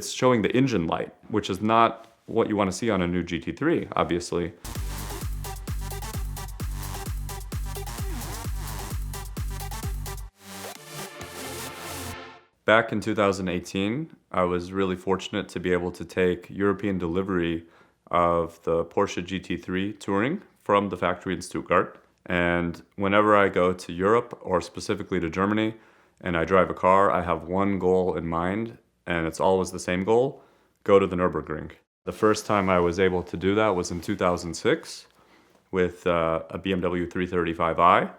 it's showing the engine light, which is not what you want to see on a new GT3, obviously. Back in 2018, I was really fortunate to be able to take European delivery of the Porsche GT3 Touring from the factory in Stuttgart. And whenever I go to Europe, or specifically to Germany, and I drive a car, I have one goal in mind, and it's always the same goal: go to the Nürburgring. The first time I was able to do that was in 2006 with a BMW 335i.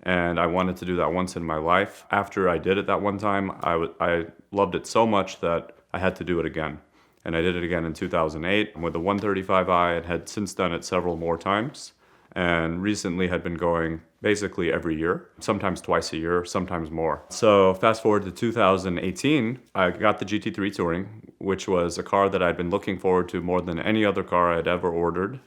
And I wanted to do that once in my life. After I did it that one time, I loved it so much that I had to do it again. And I did it again in 2008 with the 135i, and had since done it several more times. And recently had been going basically every year, sometimes twice a year, sometimes more. So fast forward to 2018, I got the GT3 Touring, which was a car that I'd been looking forward to more than any other car I'd ever ordered.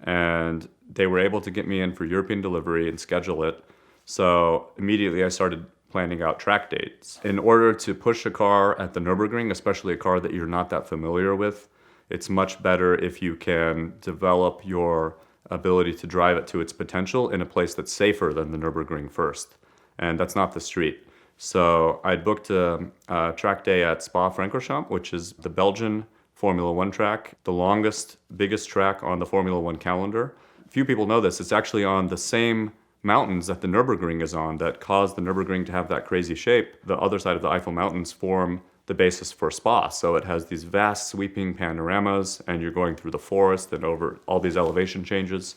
And they were able to get me in for European delivery and schedule it. So immediately I started planning out track dates. In order to push a car at the Nürburgring, especially a car that you're not that familiar with, it's much better if you can develop your ability to drive it to its potential in a place that's safer than the Nürburgring first. And that's not the street. So I booked a track day at Spa-Francorchamps, which is the Belgian Formula One track, the longest, biggest track on the Formula One calendar. Few people know this. It's actually on the same mountains that the Nürburgring is on that caused the Nürburgring to have that crazy shape. The other side of the Eiffel Mountains form the basis for Spa. So it has these vast sweeping panoramas, and you're going through the forest and over all these elevation changes.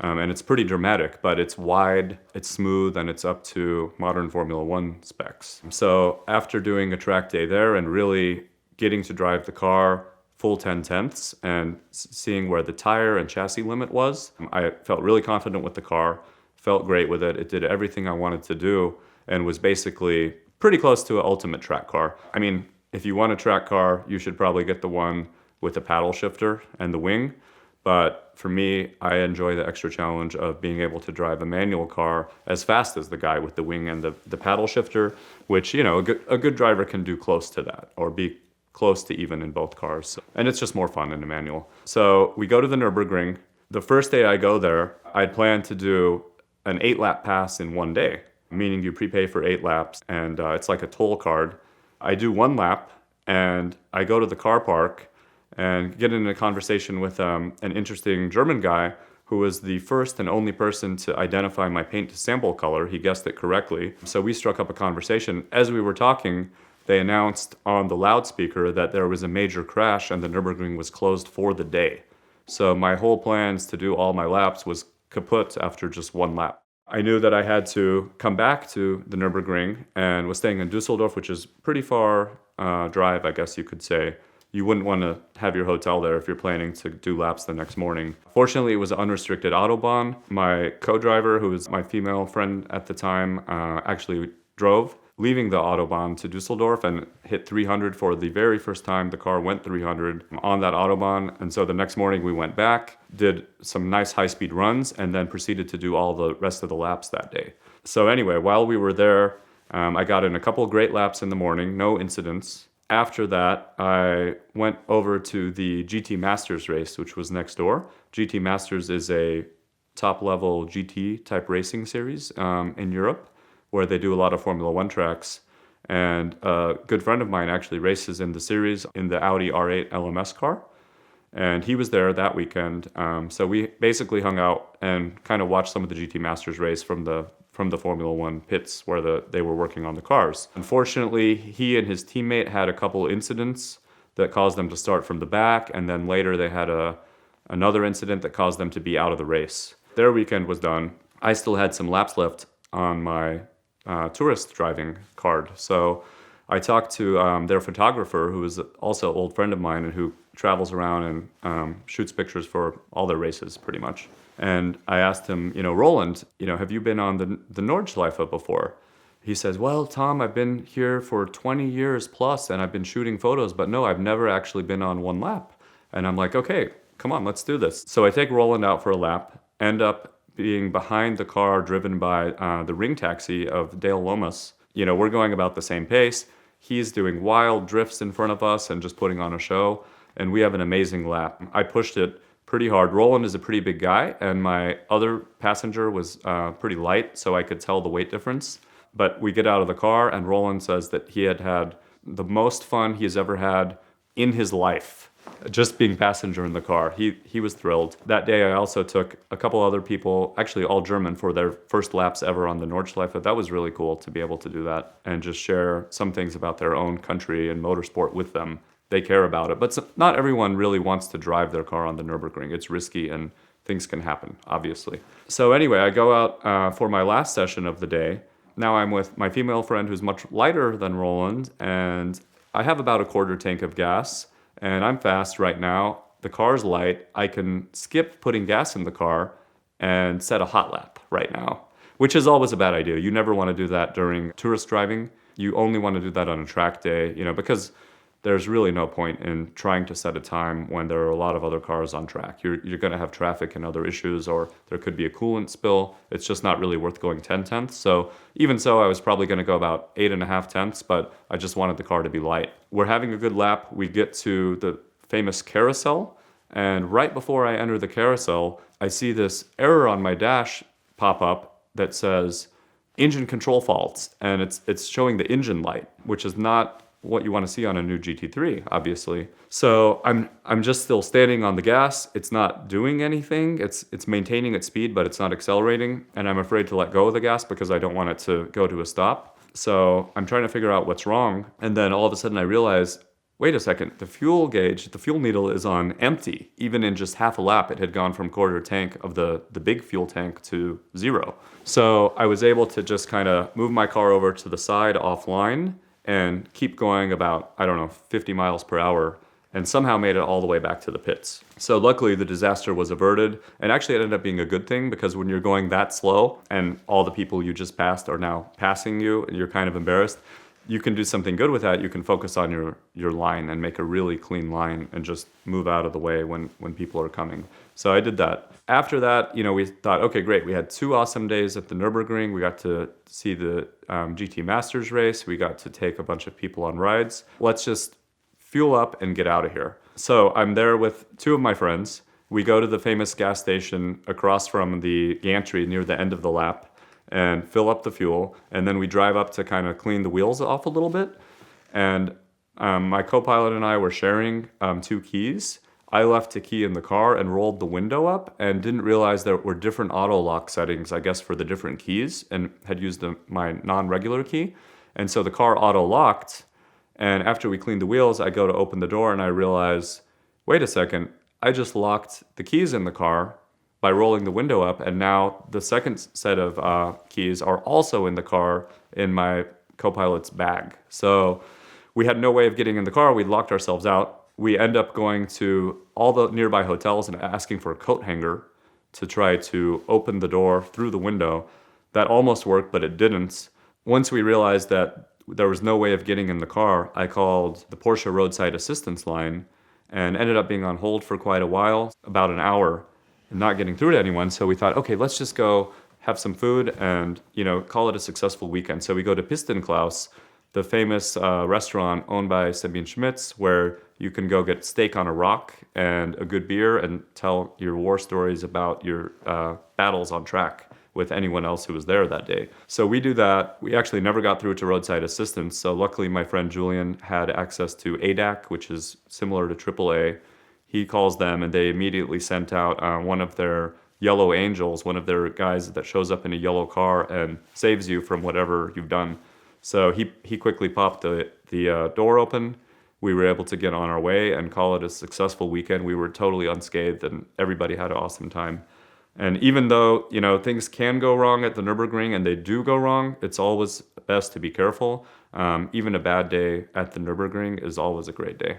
And it's pretty dramatic, but it's wide, it's smooth, and it's up to modern Formula One specs. So after doing a track day there and really getting to drive the car full 10/10ths and seeing where the tire and chassis limit was, I felt really confident with the car. Felt great with it. It did everything I wanted to do and was basically pretty close to an ultimate track car. I mean, if you want a track car, you should probably get the one with the paddle shifter and the wing. But for me, I enjoy the extra challenge of being able to drive a manual car as fast as the guy with the wing and the paddle shifter, which, you know, a good driver can do close to that or be close to even in both cars. And it's just more fun in a manual. So we go to the Nürburgring. The first day I go there, I'd planned to do an 8-lap pass in one day, meaning you prepay for 8 laps, and it's like a toll card. I do 1 lap, and I go to the car park and get in a conversation with an interesting German guy who was the first and only person to identify my paint sample color. He guessed it correctly. So we struck up a conversation. As we were talking, they announced on the loudspeaker that there was a major crash and the Nürburgring was closed for the day. So my whole plans to do all my laps was kaput after just 1 lap. I knew that I had to come back to the Nürburgring and was staying in Düsseldorf, which is pretty far drive, I guess you could say. You wouldn't want to have your hotel there if you're planning to do laps the next morning. Fortunately, it was an unrestricted Autobahn. My co-driver, who was my female friend at the time, actually drove, leaving the Autobahn to Düsseldorf, and hit 300 for the very first time. The car went 300 on that Autobahn. And so the next morning we went back, did some nice high-speed runs, and then proceeded to do all the rest of the laps that day. So anyway, while we were there, I got in a couple of great laps in the morning, no incidents. After that, I went over to the GT Masters race, which was next door. GT Masters is a top-level GT-type racing series in Europe, where they do a lot of Formula One tracks. And a good friend of mine actually races in the series in the Audi R8 LMS car. And he was there that weekend. So we basically hung out and kind of watched some of the GT Masters race from the Formula One pits where they were working on the cars. Unfortunately, he and his teammate had a couple incidents that caused them to start from the back. And then later they had another incident that caused them to be out of the race. Their weekend was done. I still had some laps left on my tourist driving card. So I talked to their photographer, who is also an old friend of mine and who travels around and shoots pictures for all their races pretty much. And I asked him, Roland, have you been on the Nordschleife before? He says, well, Tom, I've been here for 20 years plus and I've been shooting photos, but no, I've never actually been on one lap. And I'm like, okay, come on, let's do this. So I take Roland out for a lap, end up being behind the car driven by the ring taxi of Dale Lomas. We're going about the same pace. He's doing wild drifts in front of us and just putting on a show. And we have an amazing lap. I pushed it pretty hard. Roland is a pretty big guy, and my other passenger was pretty light, so I could tell the weight difference. But we get out of the car, and Roland says that he had the most fun he's ever had in his life, just being passenger in the car. He was thrilled. That day I also took a couple other people, actually all German, for their first laps ever on the Nordschleife. That was really cool to be able to do that and just share some things about their own country and motorsport with them. They care about it, but not everyone really wants to drive their car on the Nürburgring. It's risky and things can happen, obviously. So anyway, I go out for my last session of the day. Now I'm with my female friend who's much lighter than Roland, and I have about a quarter tank of gas, and I'm fast right now. The car's light. I can skip putting gas in the car and set a hot lap right now, which is always a bad idea. You never want to do that during tourist driving. You only want to do that on a track day, because there's really no point in trying to set a time when there are a lot of other cars on track. You're going to have traffic and other issues, or there could be a coolant spill. It's just not really worth going 10 tenths. So even so, I was probably going to go about 8.5 tenths, but I just wanted the car to be light. We're having a good lap. We get to the famous carousel, and right before I enter the carousel, I see this error on my dash pop up that says engine control faults, and it's showing the engine light, which is not what you want to see on a new GT3, obviously. So I'm just still standing on the gas. It's not doing anything. It's maintaining its speed, but it's not accelerating. And I'm afraid to let go of the gas because I don't want it to go to a stop. So I'm trying to figure out what's wrong. And then all of a sudden I realize, wait a second, the fuel gauge, the fuel needle is on empty. Even in just half a lap, it had gone from quarter tank of the big fuel tank to 0. So I was able to just kind of move my car over to the side offline and keep going about, 50 miles per hour, and somehow made it all the way back to the pits. So luckily the disaster was averted, and actually it ended up being a good thing, because when you're going that slow and all the people you just passed are now passing you and you're kind of embarrassed, you can do something good with that. You can focus on your line and make a really clean line and just move out of the way when people are coming. So I did that. After that, we thought, okay, great. We had 2 awesome days at the Nürburgring. We got to see the GT Masters race. We got to take a bunch of people on rides. Let's just fuel up and get out of here. So I'm there with 2 of my friends. We go to the famous gas station across from the gantry near the end of the lap and fill up the fuel. And then we drive up to kind of clean the wheels off a little bit. And my co-pilot and I were sharing 2 keys. I left a key in the car and rolled the window up and didn't realize there were different auto lock settings, I guess, for the different keys, and had used my non-regular key. And so the car auto locked. And after we cleaned the wheels, I go to open the door and I realize, wait a second, I just locked the keys in the car by rolling the window up, and now the second set of keys are also in the car in my co-pilot's bag. So we had no way of getting in the car. We locked ourselves out. We end up going to all the nearby hotels and asking for a coat hanger to try to open the door through the window. That almost worked, but it didn't. Once we realized that there was no way of getting in the car, I called the Porsche roadside assistance line and ended up being on hold for quite a while, about an hour, and not getting through to anyone. So we thought, okay, let's just go have some food and, call it a successful weekend. So we go to Pistenklaus, the famous restaurant owned by Sabine Schmitz, where you can go get steak on a rock and a good beer and tell your war stories about your battles on track with anyone else who was there that day. So we do that. We actually never got through to roadside assistance. So luckily my friend Julian had access to ADAC, which is similar to AAA. He calls them and they immediately sent out one of their yellow angels, one of their guys that shows up in a yellow car and saves you from whatever you've done. So he quickly popped the door open. We were able to get on our way and call it a successful weekend. We were totally unscathed and everybody had an awesome time. And even though, things can go wrong at the Nürburgring, and they do go wrong, it's always best to be careful. Even a bad day at the Nürburgring is always a great day.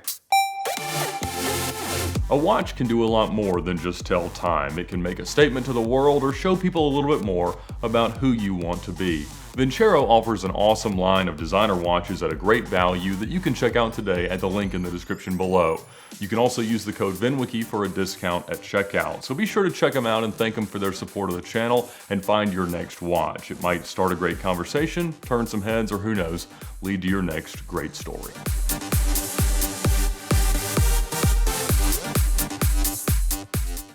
A watch can do a lot more than just tell time. It can make a statement to the world or show people a little bit more about who you want to be. Vincero offers an awesome line of designer watches at a great value that you can check out today at the link in the description below. You can also use the code VINwiki for a discount at checkout, so be sure to check them out and thank them for their support of the channel and find your next watch. It might start a great conversation, turn some heads, or who knows, lead to your next great story.